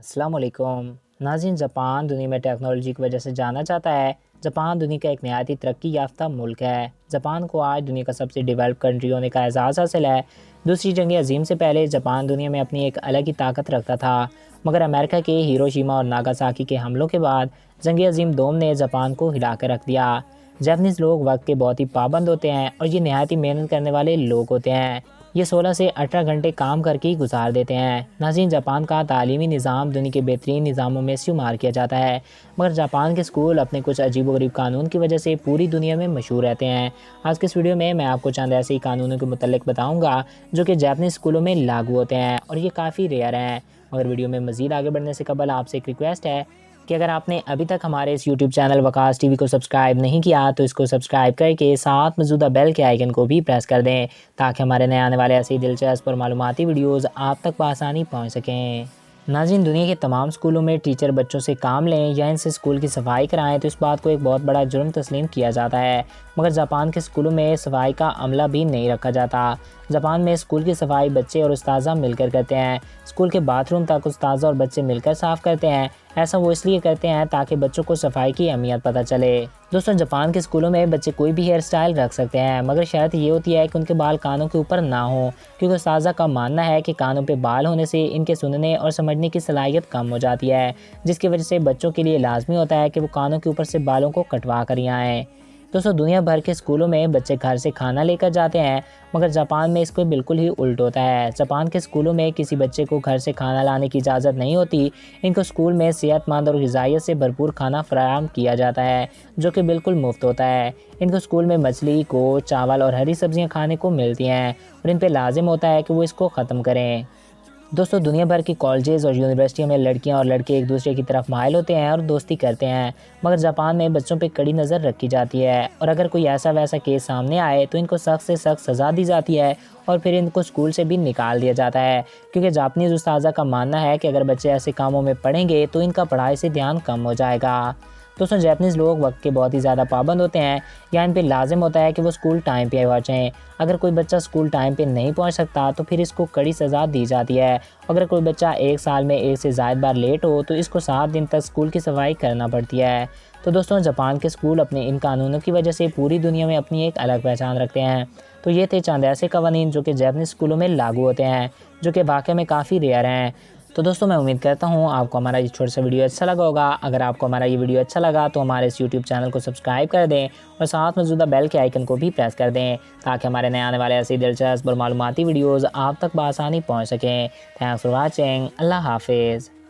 अस्सलाम वालेकुम नाज़रीन। जापान दुनिया में टेक्नोलॉजी की वजह से जाना जाता है। जापान दुनिया का एक नहायती तरक्की याफ्ता मुल्क है। जापान को आज दुनिया का सबसे डेवलप कंट्री होने का एजाज़ हासिल है। दूसरी जंग अजीम से पहले जापान दुनिया में अपनी एक अलग ही ताकत रखता था, मगर अमेरिका के हिरोशिमा और नागासाकी के हमलों के बाद जंग अजीम दोम ने जापान को हिला कर रख दिया। जापानीज़ लोग वक्त के बहुत ही पाबंद होते हैं और ये नहायती मेहनत करने वाले लोग होते हैं। ये 16 से 18 घंटे काम करके ही गुजार देते हैं। नाज़रीन, जापान का तालीमी निज़ाम दुनिया के बेहतरीन निज़ामों में शुमार किया जाता है, मगर जापान के स्कूल अपने कुछ अजीबोगरीब कानून की वजह से पूरी दुनिया में मशहूर रहते हैं। आज के इस वीडियो में मैं आपको चंद ऐसे ही कानूनों के मुतल्लिक बताऊँगा जो कि जापानीज़ स्कूलों में लागू होते हैं और ये काफ़ी रेयर हैं। मगर वीडियो में मज़ीद आगे बढ़ने से कबल आपसे एक रिक्वेस्ट है कि अगर आपने अभी तक हमारे इस यूट्यूब चैनल वकास टीवी को सब्सक्राइब नहीं किया तो इसको सब्सक्राइब करके साथ मौजूदा बेल के आइकन को भी प्रेस कर दें, ताकि हमारे नए आने वाले ऐसे ही दिलचस्प और मालूमाती वीडियोज़ आप तक बआसानी पहुँच सकें। नाज़रीन, दुनिया के तमाम स्कूलों में टीचर बच्चों से काम लें या इनसे स्कूल की सफाई कराएं तो इस बात को एक बहुत बड़ा जुर्म तस्लीम किया जाता है, मगर जापान के स्कूलों में सफाई का अमला भी नहीं रखा जाता। जापान में स्कूल की सफाई बच्चे और उस्ताज़ा मिलकर करते हैं। स्कूल के बाथरूम तक उस्ताज़ा और बच्चे मिलकर साफ़ करते हैं। ऐसा वो इसलिए करते हैं ताकि बच्चों को सफाई की अहमियत पता चले। दोस्तों, जापान के स्कूलों में बच्चे कोई भी हेयर स्टाइल रख सकते हैं, मगर शर्त ये होती है कि उनके बाल कानों के ऊपर ना हो, क्योंकि उस्ताज़ा का मानना है कि कानों पे बाल होने से इनके सुनने और समझने की सलाहियत कम हो जाती है, जिसकी वजह से बच्चों के लिए लाजमी होता है कि वो कानों के ऊपर से बालों को कटवा कर यहाँ आएँ। दोस्तों, दुनिया भर के स्कूलों में बच्चे घर से खाना लेकर जाते हैं, मगर जापान में इसको बिल्कुल ही उल्ट होता है। जापान के स्कूलों में किसी बच्चे को घर से खाना लाने की इजाज़त नहीं होती। इनको स्कूल में सेहतमंद और ग़िज़ाइयत से भरपूर खाना फराहम किया जाता है, जो कि बिल्कुल मुफ्त होता है। इनको स्कूल में मछली, गोश्त, चावल और हरी सब्जियाँ खाने को मिलती हैं और इन पर लाजिम होता है कि वो इसको ख़त्म करें। दोस्तों, दुनिया भर की कॉलेजेस और यूनिवर्सिटियों में लड़कियां और लड़के एक दूसरे की तरफ माइल होते हैं और दोस्ती करते हैं, मगर जापान में बच्चों पे कड़ी नज़र रखी जाती है और अगर कोई ऐसा वैसा केस सामने आए तो इनको सख्त से सख्त सज़ा दी जाती है और फिर इनको स्कूल से भी निकाल दिया जाता है, क्योंकि जापानीज़ उस्ताज़ा का मानना है कि अगर बच्चे ऐसे कामों में पढ़ेंगे तो इनका पढ़ाई से ध्यान कम हो जाएगा। दोस्तों, जापानीज़ लोग वक्त के बहुत ही ज़्यादा पाबंद होते हैं या इन पे लाजिम होता है कि वो स्कूल टाइम पे पहुँचें। अगर कोई बच्चा स्कूल टाइम पे नहीं पहुँच सकता तो फिर इसको कड़ी सज़ा दी जाती है। अगर कोई बच्चा एक साल में एक से ज़्यादा बार लेट हो तो इसको 7 दिन तक स्कूल की सफाई करना पड़ती है। तो दोस्तों, जापान के स्कूल अपने इन कानूनों की वजह से पूरी दुनिया में अपनी एक अलग पहचान रखते हैं। तो ये थे चंद ऐसे कवानीन जो कि जापानीज़ स्कूलों में लागू होते हैं, जो कि वाकई में काफ़ी रेयर हैं। तो दोस्तों, मैं उम्मीद करता हूँ आपको हमारा ये छोटा सा वीडियो अच्छा लगा होगा। अगर आपको हमारा ये वीडियो अच्छा लगा तो हमारे इस यूट्यूब चैनल को सब्सक्राइब कर दें और साथ मौजूदा बेल के आइकन को भी प्रेस कर दें, ताकि हमारे नए आने वाले ऐसे दिलचस्प और मालूमाती वीडियोज़ आप तक बआसानी पहुँच सकें। Thanks for watching. अल्लाह हाफिज़।